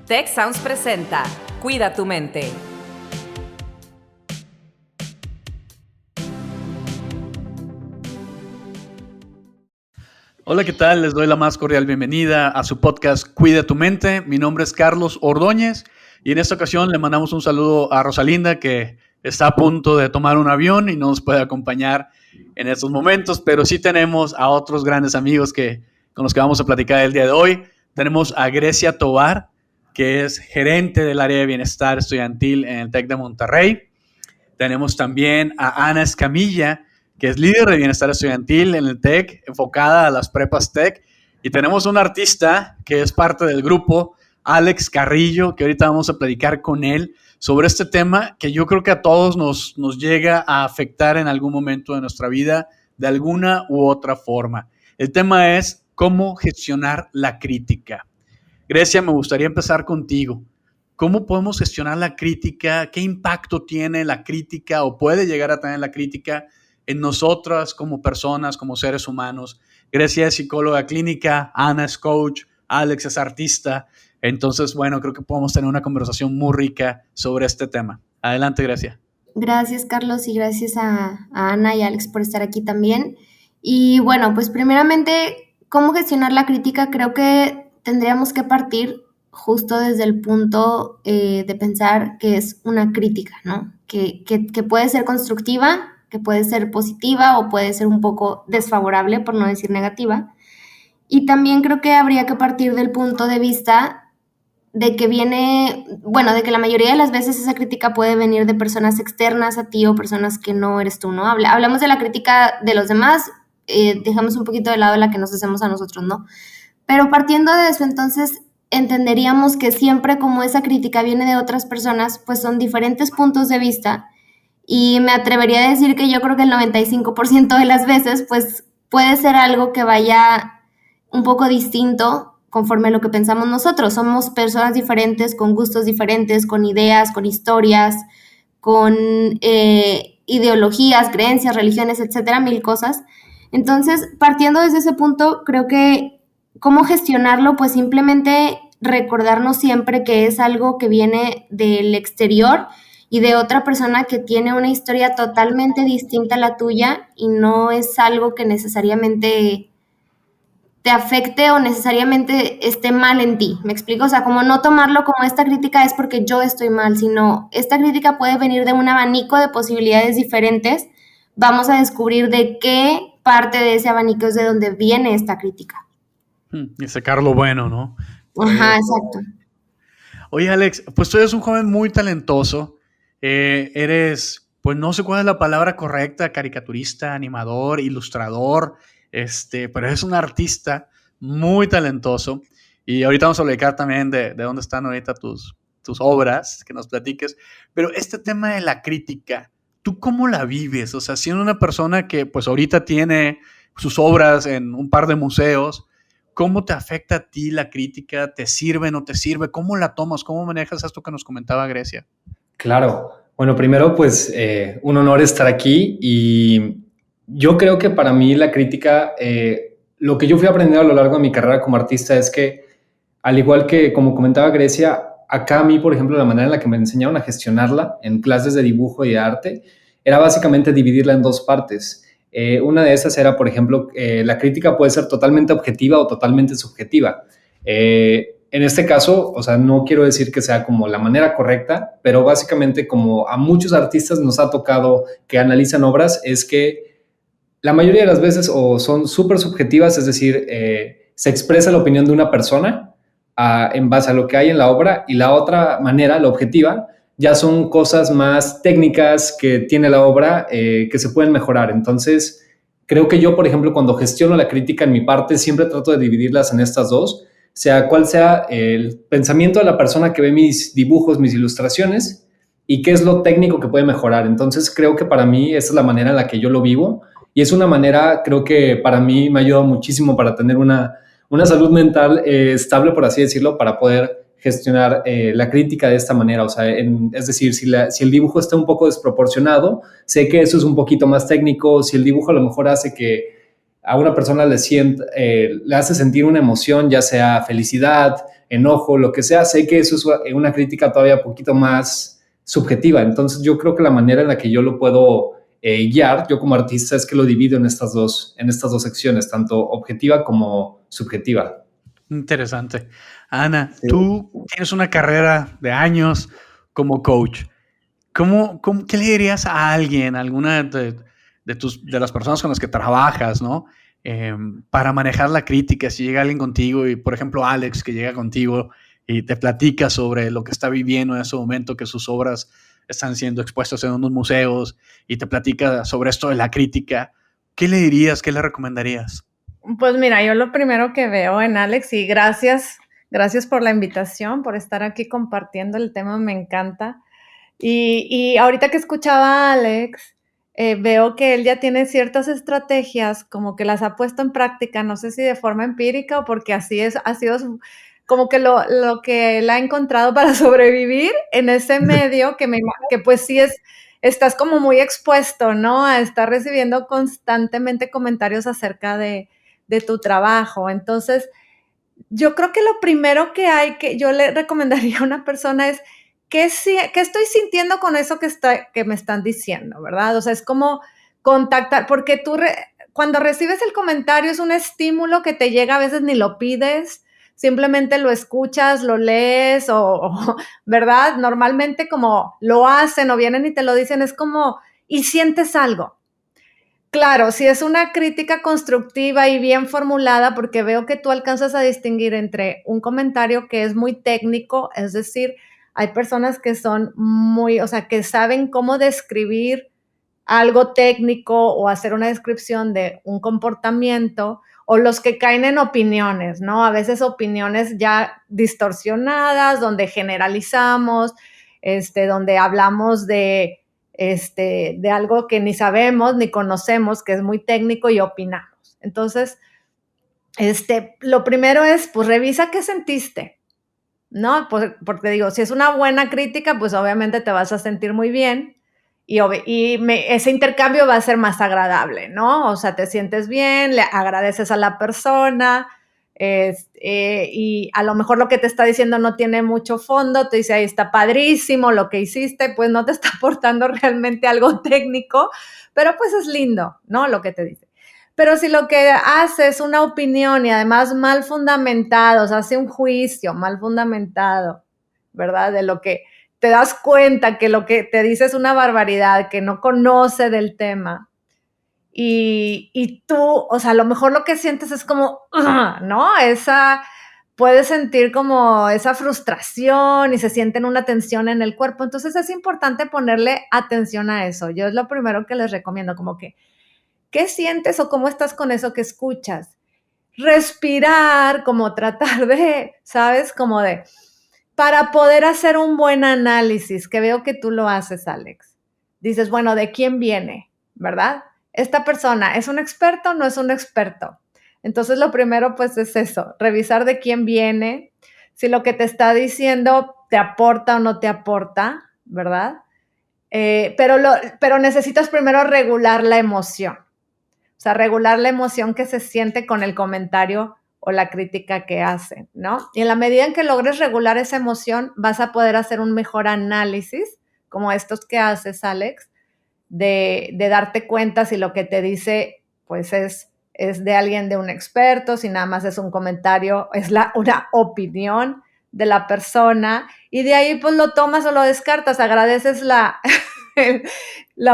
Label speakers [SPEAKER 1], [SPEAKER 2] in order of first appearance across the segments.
[SPEAKER 1] Tech Sounds presenta Cuida tu mente.
[SPEAKER 2] Hola, ¿qué tal? Les doy la más cordial bienvenida a su podcast Cuida tu mente. Mi nombre es Carlos Ordóñez y en esta ocasión le mandamos un saludo a Rosalinda, que está a punto de tomar un avión y no nos puede acompañar en estos momentos, pero sí tenemos a otros grandes amigos con los que vamos a platicar el día de hoy. Tenemos a Grecia Tovar, que es gerente del área de bienestar estudiantil en el TEC de Monterrey. Tenemos también a Ana Escamilla, que es líder de bienestar estudiantil en el TEC, enfocada a las prepas TEC. Y tenemos un artista que es parte del grupo, Alex Carrillo, que ahorita vamos a platicar con él sobre este tema que yo creo que a todos nos llega a afectar en algún momento de nuestra vida, de alguna u otra forma. El tema es cómo gestionar la crítica. Grecia, me gustaría empezar contigo. ¿Cómo podemos gestionar la crítica? ¿Qué impacto tiene la crítica o puede llegar a tener la crítica en nosotras como personas, como seres humanos? Grecia es psicóloga clínica, Ana es coach, Alex es artista. Entonces, bueno, creo que podemos tener una conversación muy rica sobre este tema. Adelante, Grecia.
[SPEAKER 3] Gracias, Carlos, y gracias a Ana y a Alex por estar aquí también. Y bueno, pues primeramente, ¿cómo gestionar la crítica? Creo que tendríamos que partir justo desde el punto de pensar que es una crítica, ¿no? Que puede ser constructiva, que puede ser positiva o puede ser un poco desfavorable, por no decir negativa. Y también creo que habría que partir del punto de vista de que de que la mayoría de las veces esa crítica puede venir de personas externas a ti o personas que no eres tú, ¿no? Hablamos de la crítica de los demás, dejamos un poquito de lado la que nos hacemos a nosotros, ¿no? Pero partiendo de eso, entonces entenderíamos que siempre como esa crítica viene de otras personas, pues son diferentes puntos de vista, y me atrevería a decir que yo creo que el 95% de las veces, pues puede ser algo que vaya un poco distinto conforme a lo que pensamos nosotros. Somos personas diferentes, con gustos diferentes, con ideas, con historias, con ideologías, creencias, religiones, etcétera, mil cosas. Entonces, partiendo desde ese punto, creo que cómo gestionarlo, pues simplemente recordarnos siempre que es algo que viene del exterior y de otra persona que tiene una historia totalmente distinta a la tuya y no es algo que necesariamente te afecte o necesariamente esté mal en ti. ¿Me explico? O sea, como no tomarlo como esta crítica es porque yo estoy mal, sino esta crítica puede venir de un abanico de posibilidades diferentes. Vamos a descubrir de qué parte de ese abanico es de donde viene esta crítica.
[SPEAKER 2] Y sacar lo bueno, ¿no?
[SPEAKER 3] Ajá, exacto.
[SPEAKER 2] Oye, Alex, pues tú eres un joven muy talentoso. Pues no sé cuál es la palabra correcta, caricaturista, animador, ilustrador, pero eres un artista muy talentoso. Y ahorita vamos a hablar también de dónde están ahorita tus obras, que nos platiques. Pero este tema de la crítica, ¿tú cómo la vives? O sea, siendo una persona que pues ahorita tiene sus obras en un par de museos, ¿cómo te afecta a ti la crítica? ¿Te sirve, no te sirve? ¿Cómo la tomas? ¿Cómo manejas esto que nos comentaba Grecia?
[SPEAKER 4] Claro. Bueno, primero, pues un honor estar aquí y yo creo que para mí la crítica, lo que yo fui aprendiendo a lo largo de mi carrera como artista es que, al igual que como comentaba Grecia, acá a mí, por ejemplo, la manera en la que me enseñaron a gestionarla en clases de dibujo y de arte era básicamente dividirla en dos partes. Una de esas era, por ejemplo, la crítica puede ser totalmente objetiva o totalmente subjetiva. En este caso, o sea, no quiero decir que sea como la manera correcta, pero básicamente como a muchos artistas nos ha tocado que analizan obras, es que la mayoría de las veces o son súper subjetivas, es decir, se expresa la opinión de una persona en base a lo que hay en la obra, y la otra manera, la objetiva, ya son cosas más técnicas que tiene la obra que se pueden mejorar. Entonces, creo que yo, por ejemplo, cuando gestiono la crítica en mi parte, siempre trato de dividirlas en estas dos, sea cual sea el pensamiento de la persona que ve mis dibujos, mis ilustraciones, y qué es lo técnico que puede mejorar. Entonces, creo que para mí esa es la manera en la que yo lo vivo, y es una manera, creo que para mí me ayuda muchísimo para tener una salud mental estable, por así decirlo, para poder gestionar la crítica de esta manera. O sea, es decir, si el dibujo está un poco desproporcionado, sé que eso es un poquito más técnico. Si el dibujo a lo mejor hace que a una persona le hace sentir una emoción, ya sea felicidad, enojo, lo que sea, sé que eso es una crítica todavía un poquito más subjetiva. Entonces yo creo que la manera en la que yo lo puedo guiar, yo como artista, es que lo divido en estas dos secciones, tanto objetiva como subjetiva.
[SPEAKER 2] Interesante. Ana, tú tienes una carrera de años como coach. ¿Qué le dirías a alguien, a alguna de las personas con las que trabajas, ¿no? Para manejar la crítica? Si llega alguien contigo y, por ejemplo, Alex, que llega contigo y te platica sobre lo que está viviendo en ese momento, que sus obras están siendo expuestas en unos museos y te platica sobre esto de la crítica, ¿qué le dirías? ¿Qué le recomendarías?
[SPEAKER 5] Pues mira, yo lo primero que veo en Alex, y gracias por la invitación, por estar aquí compartiendo el tema, me encanta. Y ahorita que escuchaba a Alex, veo que él ya tiene ciertas estrategias, como que las ha puesto en práctica, no sé si de forma empírica o porque así ha sido como que lo que él ha encontrado para sobrevivir en ese medio, que pues sí estás como muy expuesto, ¿no? A estar recibiendo constantemente comentarios acerca de tu trabajo. Entonces, yo creo que lo primero que yo le recomendaría a una persona es ¿qué estoy sintiendo con eso que me están diciendo, verdad? O sea, es como contactar, porque cuando recibes el comentario es un estímulo que te llega, a veces ni lo pides, simplemente lo escuchas, lo lees, ¿verdad? Normalmente como lo hacen o vienen y te lo dicen, es como, y sientes algo. Claro, si es una crítica constructiva y bien formulada, porque veo que tú alcanzas a distinguir entre un comentario que es muy técnico, es decir, hay personas que son o sea, que saben cómo describir algo técnico o hacer una descripción de un comportamiento, o los que caen en opiniones, ¿no? A veces opiniones ya distorsionadas, donde generalizamos, donde hablamos de algo que ni sabemos ni conocemos, que es muy técnico y opinamos. Entonces, lo primero es, pues revisa qué sentiste, ¿no? Pues, porque digo, si es una buena crítica, pues obviamente te vas a sentir muy bien y ese intercambio va a ser más agradable, ¿no? O sea, te sientes bien, le agradeces a la persona, y a lo mejor lo que te está diciendo no tiene mucho fondo, te dice, ahí está padrísimo lo que hiciste, pues no te está aportando realmente algo técnico, pero pues es lindo, ¿no? Lo que te dice. Pero si lo que hace es una opinión y además mal fundamentado, o sea, hace un juicio mal fundamentado, ¿verdad? De lo que te das cuenta que lo que te dice es una barbaridad, que no conoce del tema. Y tú, o sea, a lo mejor lo que sientes es como, ¿no? Puedes sentir como esa frustración y se sienten una tensión en el cuerpo. Entonces es importante ponerle atención a eso. Yo es lo primero que les recomiendo, como que, ¿qué sientes o cómo estás con eso que escuchas? Respirar, como tratar de, ¿sabes? Como para poder hacer un buen análisis, que veo que tú lo haces, Alex. Dices, bueno, ¿de quién viene? ¿Verdad? ¿Esta persona es un experto o no es un experto? Entonces, lo primero, pues, es eso, revisar de quién viene, si lo que te está diciendo te aporta o no te aporta, ¿verdad? Pero necesitas primero regular la emoción. O sea, regular la emoción que se siente con el comentario o la crítica que hacen, ¿no? Y en la medida en que logres regular esa emoción, vas a poder hacer un mejor análisis, como estos que haces, Alex, de darte cuenta si lo que te dice, pues es de alguien, de un experto, si nada más es un comentario, es una opinión de la persona, y de ahí pues lo tomas o lo descartas, agradeces la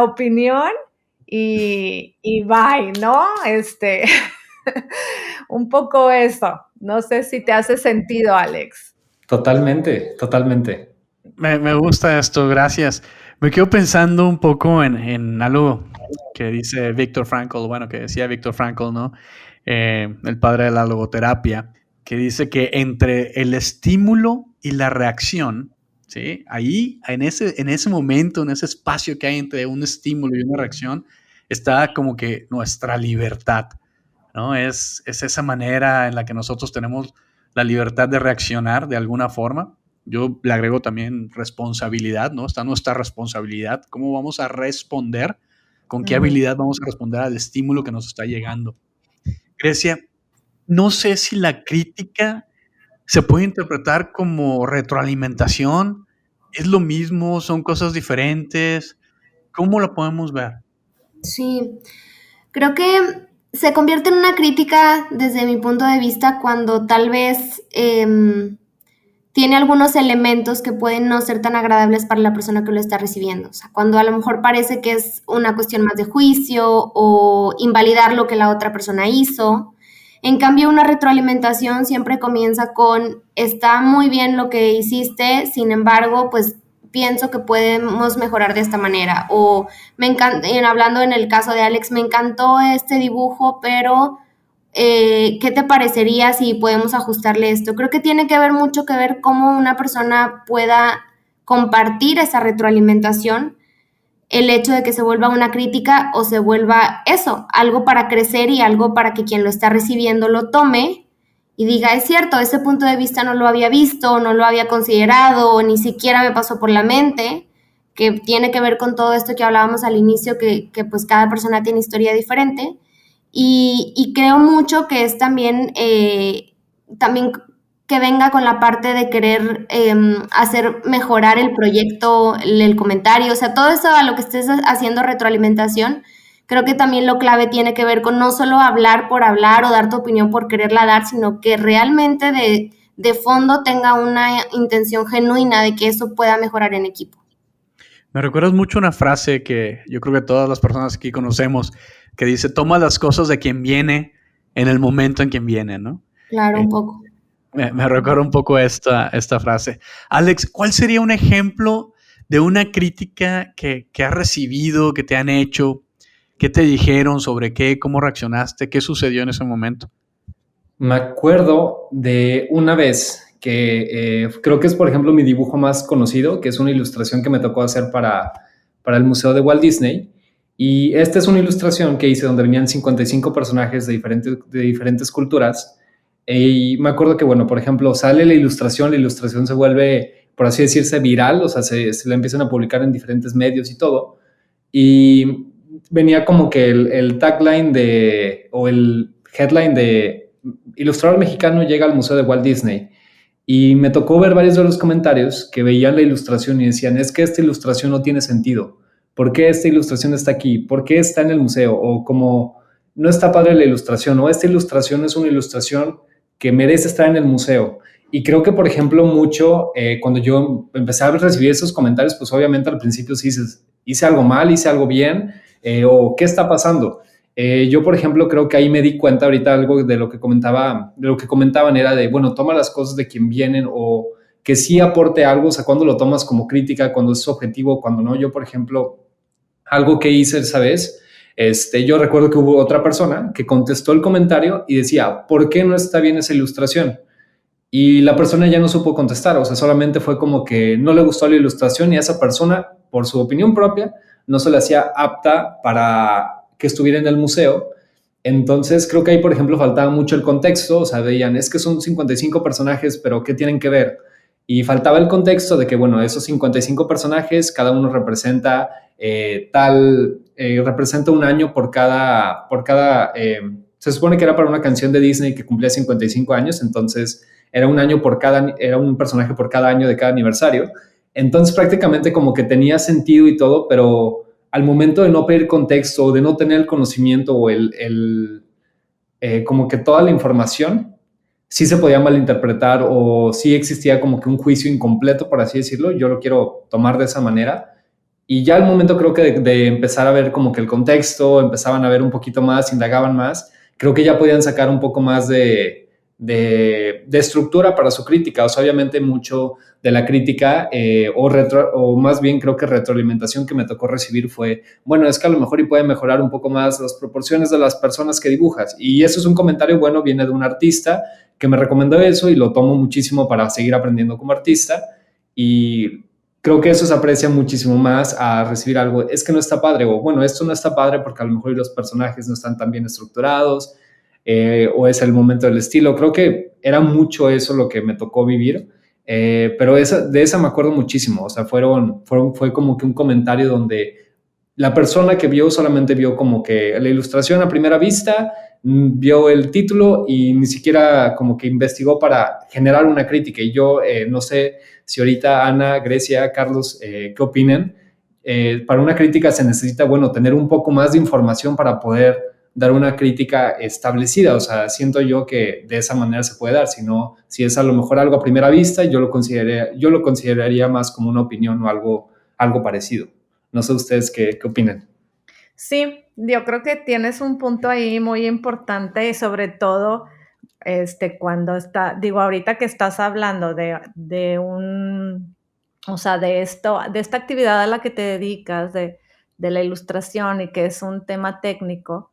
[SPEAKER 5] opinión y bye, ¿no? Un poco eso. No sé si te hace sentido, Alex.
[SPEAKER 4] Totalmente, totalmente.
[SPEAKER 2] Me gusta esto, gracias. Me quedo pensando un poco en algo que dice Viktor Frankl, bueno, que decía Viktor Frankl, ¿no? El padre de la logoterapia, que dice que entre el estímulo y la reacción, ¿sí? Ahí, en ese momento, en ese espacio que hay entre un estímulo y una reacción, está como que nuestra libertad, ¿no? Es esa manera en la que nosotros tenemos la libertad de reaccionar de alguna forma. Yo le agrego también responsabilidad, ¿no? Está nuestra responsabilidad. ¿Cómo vamos a responder? ¿Con qué habilidad vamos a responder al estímulo que nos está llegando? Grecia, no sé si la crítica se puede interpretar como retroalimentación. ¿Es lo mismo? ¿Son cosas diferentes? ¿Cómo lo podemos ver?
[SPEAKER 3] Sí, creo que se convierte en una crítica desde mi punto de vista cuando tal vez tiene algunos elementos que pueden no ser tan agradables para la persona que lo está recibiendo. O sea, cuando a lo mejor parece que es una cuestión más de juicio o invalidar lo que la otra persona hizo. En cambio, una retroalimentación siempre comienza con, está muy bien lo que hiciste, sin embargo, pues pienso que podemos mejorar de esta manera. O me encanta, hablando en el caso de Alex, me encantó este dibujo, pero ¿qué te parecería si podemos ajustarle esto? Creo que tiene que ver mucho que ver cómo una persona pueda compartir esa retroalimentación, el hecho de que se vuelva una crítica o se vuelva eso, algo para crecer y algo para que quien lo está recibiendo lo tome y diga, es cierto, ese punto de vista no lo había visto, no lo había considerado, ni siquiera me pasó por la mente, que tiene que ver con todo esto que hablábamos al inicio, que pues cada persona tiene historia diferente. Y creo mucho que es también que venga con la parte de querer hacer mejorar el proyecto, el comentario, o sea, todo eso a lo que estés haciendo retroalimentación, creo que también lo clave tiene que ver con no solo hablar por hablar o dar tu opinión por quererla dar, sino que realmente de fondo tenga una intención genuina de que eso pueda mejorar en equipo.
[SPEAKER 2] Me recuerdas mucho una frase que yo creo que todas las personas aquí conocemos, que dice, toma las cosas de quien viene en el momento en quien viene, ¿no?
[SPEAKER 3] Claro, un poco.
[SPEAKER 2] Me recuerda un poco esta frase. Alex, ¿cuál sería un ejemplo de una crítica que has recibido, que te han hecho? ¿Qué te dijeron sobre qué? ¿Cómo reaccionaste? ¿Qué sucedió en ese momento?
[SPEAKER 4] Me acuerdo de una vez que creo que es, por ejemplo, mi dibujo más conocido, que es una ilustración que me tocó hacer para el Museo de Walt Disney. Y esta es una ilustración que hice donde venían 55 personajes de diferentes culturas. Y me acuerdo que, bueno, por ejemplo, sale la ilustración se vuelve, por así decirse, viral, o sea, se la empiezan a publicar en diferentes medios y todo. Y venía como que el tagline o el headline de ilustrador mexicano llega al Museo de Walt Disney. Y me tocó ver varios de los comentarios que veían la ilustración y decían, es que esta ilustración no tiene sentido. ¿Por qué esta ilustración está aquí? ¿Por qué está en el museo? O como, no está padre la ilustración, o esta ilustración es una ilustración que merece estar en el museo. Y creo que, por ejemplo, mucho, cuando yo empecé a recibir esos comentarios, pues obviamente al principio sí dices, hice algo mal, hice algo bien, o qué está pasando. Yo, por ejemplo, creo que ahí me di cuenta ahorita algo de lo que comentaban era de, bueno, toma las cosas de quien vienen o que sí aporte algo, o sea, cuando lo tomas como crítica, cuando es objetivo, cuando no. Yo, por ejemplo, algo que hice esa vez, yo recuerdo que hubo otra persona que contestó el comentario y decía, ¿por qué no está bien esa ilustración? Y la persona ya no supo contestar, o sea, solamente fue como que no le gustó la ilustración y a esa persona, por su opinión propia, no se le hacía apta para que estuviera en el museo. Entonces creo que ahí, por ejemplo, faltaba mucho el contexto, o sea, veían, es que son 55 personajes, pero ¿qué tienen que ver? Y faltaba el contexto de que, bueno, esos 55 personajes, cada uno representa representa un año por cada se supone que era para una canción de Disney que cumplía 55 años, entonces era un personaje por cada año de cada aniversario. Entonces prácticamente como que tenía sentido y todo, pero al momento de no pedir contexto o de no tener el conocimiento o como que toda la información, sí se podía malinterpretar o sí existía como que un juicio incompleto, por así decirlo. Yo lo quiero tomar de esa manera. Y ya al momento creo que de empezar a ver como que el contexto, empezaban a ver un poquito más, indagaban más, creo que ya podían sacar un poco más de estructura para su crítica. O sea, obviamente mucho de la crítica o más bien creo que retroalimentación que me tocó recibir fue, bueno, es que a lo mejor y puede mejorar un poco más las proporciones de las personas que dibujas. Y eso es un comentario bueno, viene de un artista que me recomendó eso y lo tomo muchísimo para seguir aprendiendo como artista. Y creo que eso se aprecia muchísimo más a recibir algo, es que no está padre, o bueno, esto no está padre porque a lo mejor los personajes no están tan bien estructurados, o es el momento del estilo. Creo que era mucho eso lo que me tocó vivir, pero de esa me acuerdo muchísimo. O sea, fue como que un comentario donde la persona que vio solamente vio como que la ilustración a primera vista, vio el título y ni siquiera como que investigó para generar una crítica. Y yo no sé si ahorita Ana, Grecia, Carlos, ¿qué opinan? Para una crítica se necesita, bueno, tener un poco más de información para poder dar una crítica establecida. O sea, siento yo que de esa manera se puede dar. Si es a lo mejor algo a primera vista, yo lo consideraría más como una opinión o algo parecido. No sé ustedes qué opinan.
[SPEAKER 5] Sí, yo creo que tienes un punto ahí muy importante y sobre todo cuando ahorita que estás hablando o sea, de esta actividad a la que te dedicas, de la ilustración y que es un tema técnico,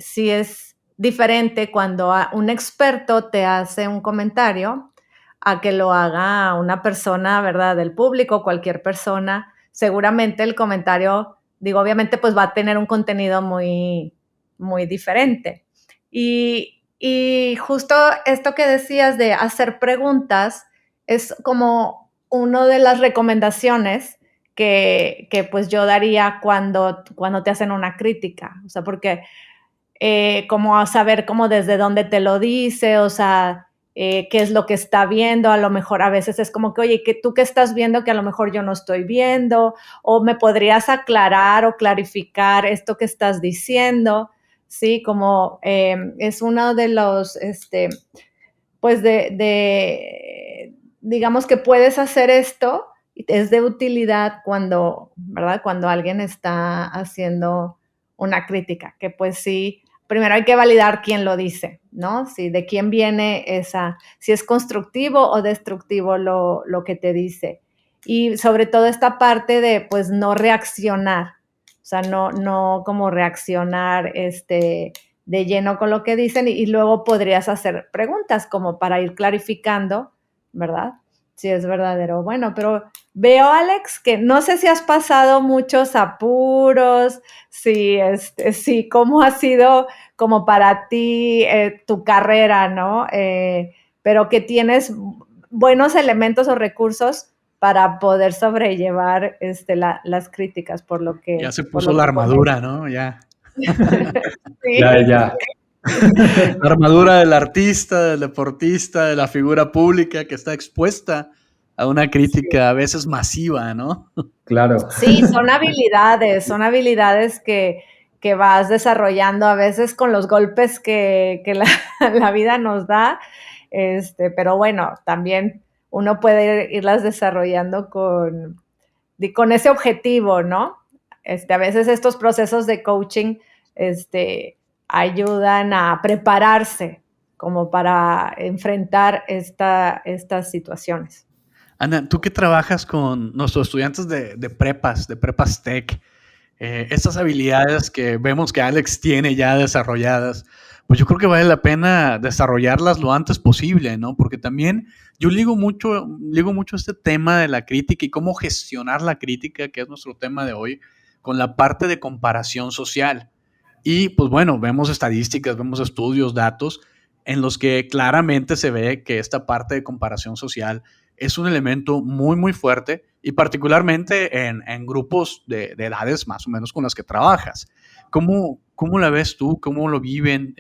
[SPEAKER 5] sí es diferente cuando un experto te hace un comentario a que lo haga una persona, ¿verdad? Del público, cualquier persona. Seguramente el comentario, obviamente pues va a tener un contenido muy, muy diferente. Y justo esto que decías de hacer preguntas es como una de las recomendaciones que pues yo daría cuando te hacen una crítica. O sea, porque como a saber cómo desde dónde te lo dice, o sea, qué es lo que está viendo, a lo mejor a veces es como que, oye, ¿tú qué estás viendo que a lo mejor yo no estoy viendo? O me podrías aclarar o clarificar esto que estás diciendo, ¿sí? Como es uno de los, pues digamos que puedes hacer esto, es de utilidad cuando, ¿verdad? Cuando alguien está haciendo una crítica, que pues sí, primero hay que validar quién lo dice, ¿no? Si de quién viene si es constructivo o destructivo lo que te dice. Y sobre todo esta parte de, pues, no reaccionar, o sea, no como reaccionar, de lleno con lo que dicen y luego podrías hacer preguntas como para ir clarificando, ¿verdad? Si es verdadero. Bueno, pero veo, Alex, que no sé si has pasado muchos apuros, si cómo ha sido como para ti tu carrera, ¿no? Pero que tienes buenos elementos o recursos para poder sobrellevar las críticas por lo que...
[SPEAKER 2] Ya se puso la armadura, ¿no? Ya.
[SPEAKER 5] Sí.
[SPEAKER 4] Ya.
[SPEAKER 2] La armadura del artista, del deportista, de la figura pública que está expuesta a una crítica a veces masiva, ¿no?
[SPEAKER 4] Claro.
[SPEAKER 5] Sí, son habilidades que vas desarrollando a veces con los golpes que la vida nos da, pero bueno, también uno puede irlas desarrollando con ese objetivo, ¿no? A veces estos procesos de coaching, ayudan a prepararse como para enfrentar estas situaciones.
[SPEAKER 2] Ana, tú que trabajas con nuestros estudiantes de prepas tech, estas habilidades que vemos que Alex tiene ya desarrolladas, pues yo creo que vale la pena desarrollarlas lo antes posible, ¿no? Porque también yo ligo mucho este tema de la crítica y cómo gestionar la crítica, que es nuestro tema de hoy, con la parte de comparación social. Y pues bueno, vemos estadísticas, vemos estudios, datos, en los que claramente se ve que esta parte de comparación social es un elemento muy, muy fuerte y particularmente en grupos de edades más o menos con las que trabajas. ¿Cómo la ves tú? ¿Cómo lo viven?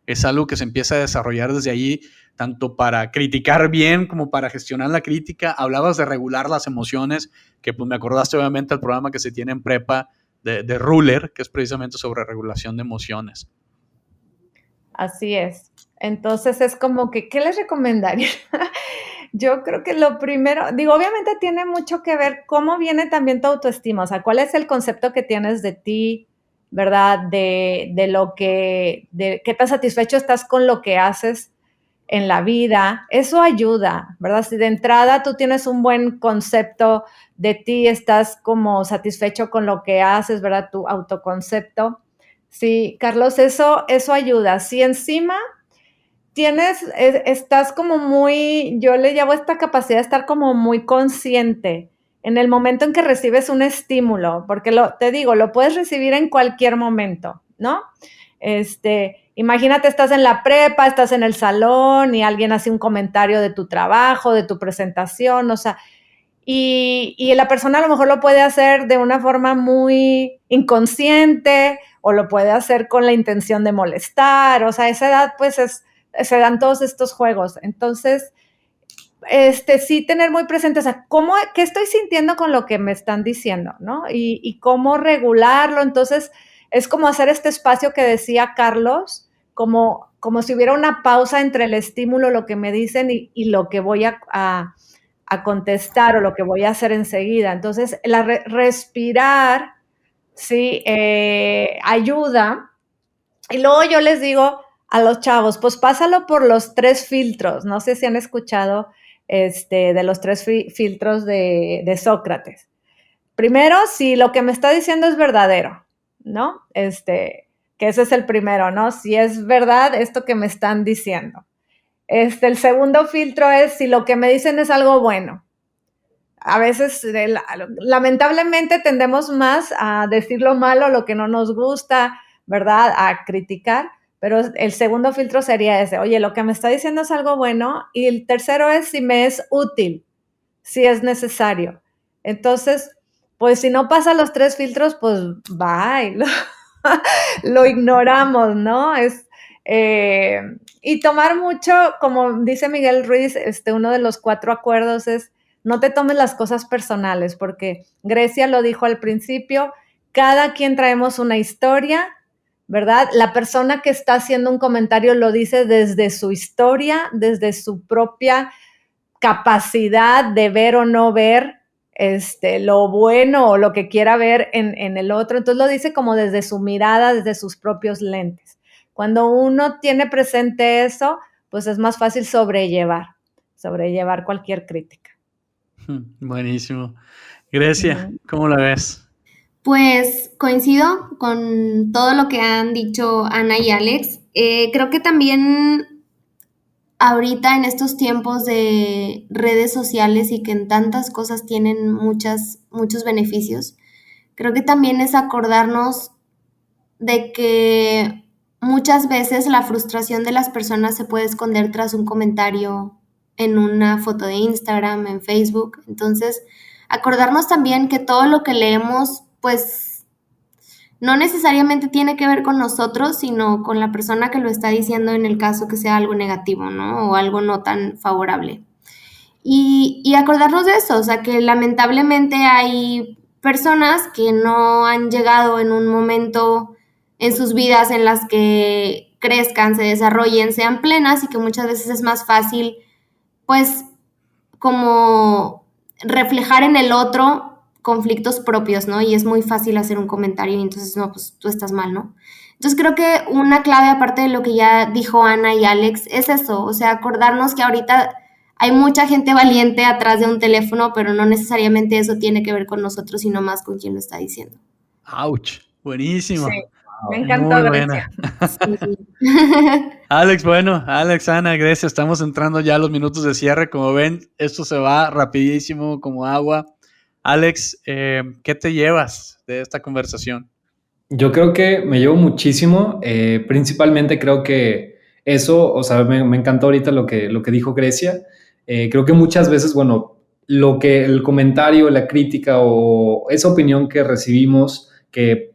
[SPEAKER 2] ¿Es algo que se empieza a desarrollar desde allí, tanto para criticar bien como para gestionar la crítica? Hablabas de regular las emociones, que pues me acordaste obviamente del programa que se tiene en prepa de Ruler, que es precisamente sobre regulación de emociones.
[SPEAKER 5] Así es. Entonces es como que, ¿qué les recomendaría? Yo creo que lo primero, obviamente tiene mucho que ver cómo viene también tu autoestima, o sea, cuál es el concepto que tienes de ti, ¿verdad? De qué tan satisfecho estás con lo que haces en la vida. Eso ayuda, ¿verdad? Si de entrada tú tienes un buen concepto de ti, estás como satisfecho con lo que haces, ¿verdad? Tu autoconcepto. Sí, Carlos, eso ayuda. Si encima estás como muy, yo le llamo esta capacidad de estar como muy consciente en el momento en que recibes un estímulo, porque te digo, lo puedes recibir en cualquier momento, ¿no? Imagínate, estás en la prepa, estás en el salón y alguien hace un comentario de tu trabajo, de tu presentación, o sea, y la persona a lo mejor lo puede hacer de una forma muy inconsciente o lo puede hacer con la intención de molestar. O sea, a esa edad pues se dan todos estos juegos. Entonces, sí tener muy presente, o sea, ¿qué estoy sintiendo con lo que me están diciendo, ¿no? Y cómo regularlo. Entonces, es como hacer este espacio que decía Carlos, como si hubiera una pausa entre el estímulo, lo que me dicen y lo que voy a contestar o lo que voy a hacer enseguida. Entonces, respirar, sí, ayuda. Y luego yo les digo a los chavos, pues pásalo por los 3 filtros. No sé si han escuchado de los 3 filtros de Sócrates. Primero, si lo que me está diciendo es verdadero, ¿no? Que ese es el primero, ¿no? Si es verdad esto que me están diciendo. El segundo filtro es si lo que me dicen es algo bueno. A veces, lamentablemente, tendemos más a decir lo malo, lo que no nos gusta, ¿verdad? A criticar. Pero el segundo filtro sería ese, oye, lo que me está diciendo es algo bueno. Y el tercero es si me es útil, si es necesario. Entonces, pues si no pasa los 3 filtros, pues bye, lo ignoramos, ¿no? Y tomar mucho, como dice Miguel Ruiz, uno de los 4 acuerdos es no te tomes las cosas personales, porque Grecia lo dijo al principio, cada quien traemos una historia, ¿verdad? La persona que está haciendo un comentario lo dice desde su historia, desde su propia capacidad de ver o no ver lo bueno o lo que quiera ver en el otro. Entonces lo dice como desde su mirada, desde sus propios lentes. Cuando uno tiene presente eso, pues es más fácil sobrellevar cualquier crítica.
[SPEAKER 2] Buenísimo. Grecia, ¿cómo la ves?
[SPEAKER 3] Pues coincido con todo lo que han dicho Ana y Alex. Creo que también ahorita en estos tiempos de redes sociales y que en tantas cosas tienen muchos beneficios, creo que también es acordarnos de que muchas veces la frustración de las personas se puede esconder tras un comentario en una foto de Instagram, en Facebook. Entonces, acordarnos también que todo lo que leemos, pues, no necesariamente tiene que ver con nosotros, sino con la persona que lo está diciendo en el caso que sea algo negativo, ¿no? O algo no tan favorable. Y acordarnos de eso, o sea, que lamentablemente hay personas que no han llegado en un momento en sus vidas en las que crezcan, se desarrollen, sean plenas y que muchas veces es más fácil, pues, como reflejar en el otro conflictos propios, ¿no? Y es muy fácil hacer un comentario y entonces, no, pues tú estás mal, ¿no? Entonces creo que una clave, aparte de lo que ya dijo Ana y Alex, es eso, o sea, acordarnos que ahorita hay mucha gente valiente atrás de un teléfono, pero no necesariamente eso tiene que ver con nosotros, sino más con quien lo está diciendo.
[SPEAKER 2] ¡Auch! Buenísimo.
[SPEAKER 5] Sí, me encantó,
[SPEAKER 2] muy
[SPEAKER 5] Grecia.
[SPEAKER 2] buena. Sí. Alex, Ana, Grecia, estamos entrando ya a los minutos de cierre. Como ven, esto se va rapidísimo como agua. Alex, ¿qué te llevas de esta conversación?
[SPEAKER 4] Yo creo que me llevo muchísimo, principalmente creo que eso, o sea, me encantó ahorita lo que dijo Grecia. Creo que muchas veces, bueno, lo que el comentario, la crítica o esa opinión que recibimos, que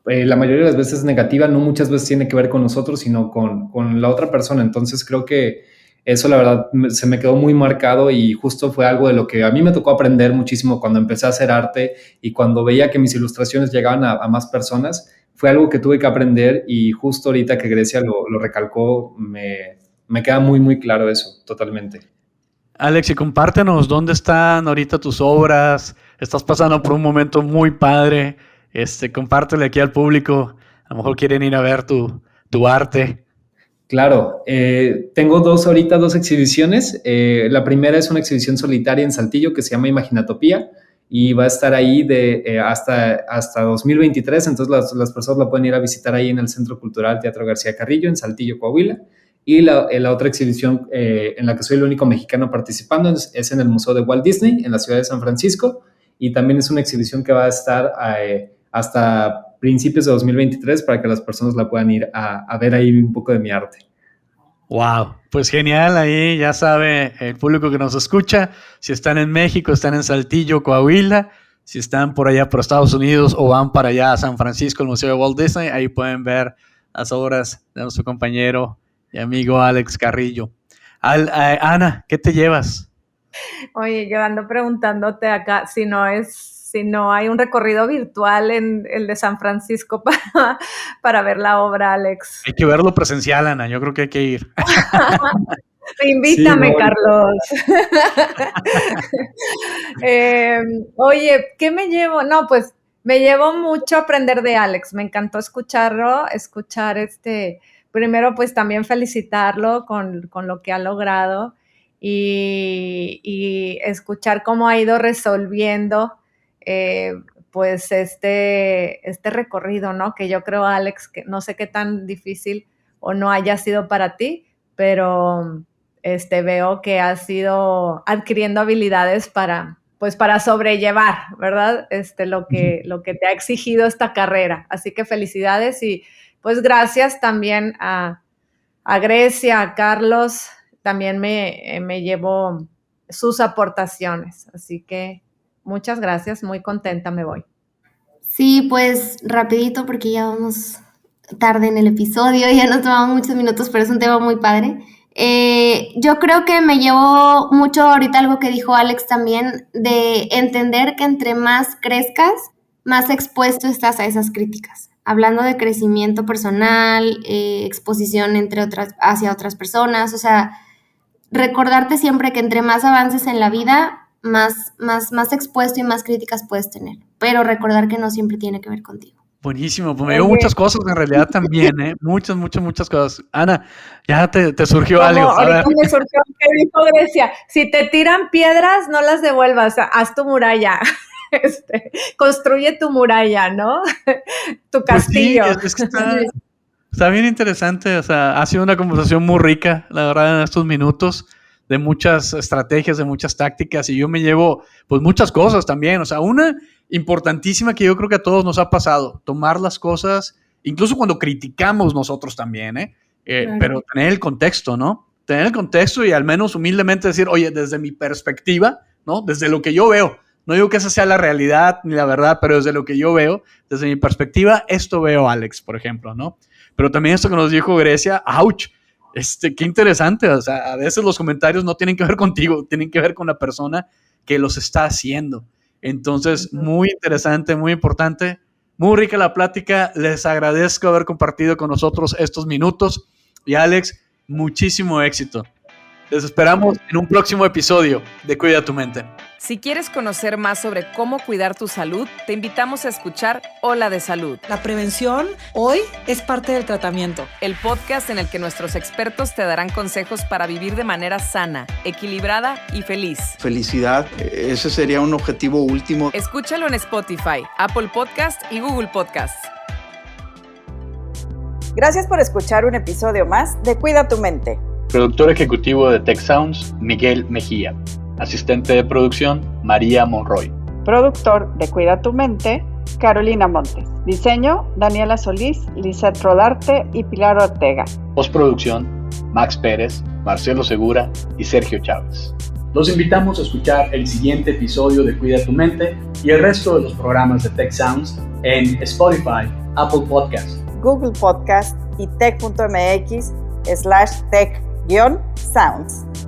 [SPEAKER 4] la mayoría de las veces es negativa, no muchas veces tiene que ver con nosotros, sino con la otra persona. Entonces creo que eso la verdad se me quedó muy marcado y justo fue algo de lo que a mí me tocó aprender muchísimo cuando empecé a hacer arte y cuando veía que mis ilustraciones llegaban a más personas. Fue algo que tuve que aprender y justo ahorita que Grecia lo recalcó, me queda muy, muy claro eso, totalmente.
[SPEAKER 2] Alex, y compártenos dónde están ahorita tus obras. Estás pasando por un momento muy padre. Compártele aquí al público. A lo mejor quieren ir a ver tu arte.
[SPEAKER 4] Claro, tengo dos exhibiciones. La primera es una exhibición solitaria en Saltillo que se llama Imaginatopía y va a estar ahí hasta 2023, entonces las personas la pueden ir a visitar ahí en el Centro Cultural Teatro García Carrillo, en Saltillo, Coahuila. Y la otra exhibición en la que soy el único mexicano participando es en el Museo de Walt Disney, en la ciudad de San Francisco, y también es una exhibición que va a estar hasta principios de 2023 para que las personas la puedan ir a ver ahí un poco de mi arte.
[SPEAKER 2] Wow, pues genial, ahí ya sabe el público que nos escucha, si están en México, están en Saltillo, Coahuila, si están por allá por Estados Unidos o van para allá a San Francisco, el Museo de Walt Disney, ahí pueden ver las obras de nuestro compañero y amigo Alex Carrillo. Ana, ¿qué te llevas?
[SPEAKER 5] Oye, yo ando preguntándote acá si no hay un recorrido virtual en el de San Francisco para ver la obra, Alex.
[SPEAKER 2] Hay que verlo presencial, Ana, yo creo que hay que ir.
[SPEAKER 5] Invítame, sí, Carlos. Oye, ¿qué me llevo? No, pues me llevo mucho aprender de Alex. Me encantó escuchar primero pues también felicitarlo con lo que ha logrado y escuchar cómo ha ido resolviendo pues este recorrido, ¿no? Que yo creo, Alex, que no sé qué tan difícil o no haya sido para ti, pero veo que has ido adquiriendo habilidades para sobrellevar, ¿verdad? Lo que te ha exigido esta carrera. Así que felicidades y pues gracias también a Grecia, a Carlos, también me llevo sus aportaciones. Así que muchas gracias, muy contenta me voy.
[SPEAKER 3] Sí, pues rapidito porque ya vamos tarde en el episodio, ya nos tomamos muchos minutos, pero es un tema muy padre. Yo creo que me llevo mucho ahorita algo que dijo Alex también, de entender que entre más crezcas, más expuesto estás a esas críticas. Hablando de crecimiento personal, exposición hacia otras personas, o sea, recordarte siempre que entre más avances en la vida, más expuesto y más críticas puedes tener, pero recordar que no siempre tiene que ver contigo.
[SPEAKER 2] Buenísimo, pues me dio muchas cosas en realidad también, ¿eh? Muchas cosas. Ana, ya te surgió algo.
[SPEAKER 5] Ahorita me surgió que dijo Grecia, si te tiran piedras, no las devuelvas, haz tu muralla. Construye tu muralla, ¿no? Tu castillo.
[SPEAKER 2] Pues sí, es que está bien interesante, o sea, ha sido una conversación muy rica, la verdad, en estos minutos, de muchas estrategias, de muchas tácticas, y yo me llevo, pues, muchas cosas también, o sea, una importantísima que yo creo que a todos nos ha pasado, tomar las cosas, incluso cuando criticamos nosotros también, claro. Pero tener el contexto, ¿no? Tener el contexto y al menos humildemente decir, oye, desde mi perspectiva, ¿no? Desde lo que yo veo, no digo que esa sea la realidad ni la verdad, pero desde lo que yo veo, desde mi perspectiva, esto veo, Alex, por ejemplo, ¿no? Pero también esto que nos dijo Grecia, ¡ouch! Qué interesante, o sea, a veces los comentarios no tienen que ver contigo, tienen que ver con la persona que los está haciendo. Entonces, muy interesante, muy importante, muy rica la plática. Les agradezco haber compartido con nosotros estos minutos. Y Alex, muchísimo éxito. Les esperamos en un próximo episodio de Cuida tu Mente.
[SPEAKER 1] Si quieres conocer más sobre cómo cuidar tu salud, te invitamos a escuchar Hola de Salud.
[SPEAKER 6] La prevención hoy es parte del tratamiento.
[SPEAKER 1] El podcast en el que nuestros expertos te darán consejos para vivir de manera sana, equilibrada y feliz.
[SPEAKER 7] Felicidad, ese sería un objetivo último.
[SPEAKER 1] Escúchalo en Spotify, Apple Podcast y Google Podcast.
[SPEAKER 8] Gracias por escuchar un episodio más de Cuida tu Mente.
[SPEAKER 2] Productor ejecutivo de Tech Sounds, Miguel Mejía. Asistente de producción, María Monroy.
[SPEAKER 8] Productor de Cuida tu Mente, Carolina Montes. Diseño, Daniela Solís, Lisette Rodarte y Pilar Ortega.
[SPEAKER 2] Postproducción, Max Pérez, Marcelo Segura y Sergio Chávez. Los invitamos a escuchar el siguiente episodio de Cuida tu Mente y el resto de los programas de Tech Sounds en Spotify, Apple Podcast,
[SPEAKER 8] Google Podcast y tech.mx/tech-sounds.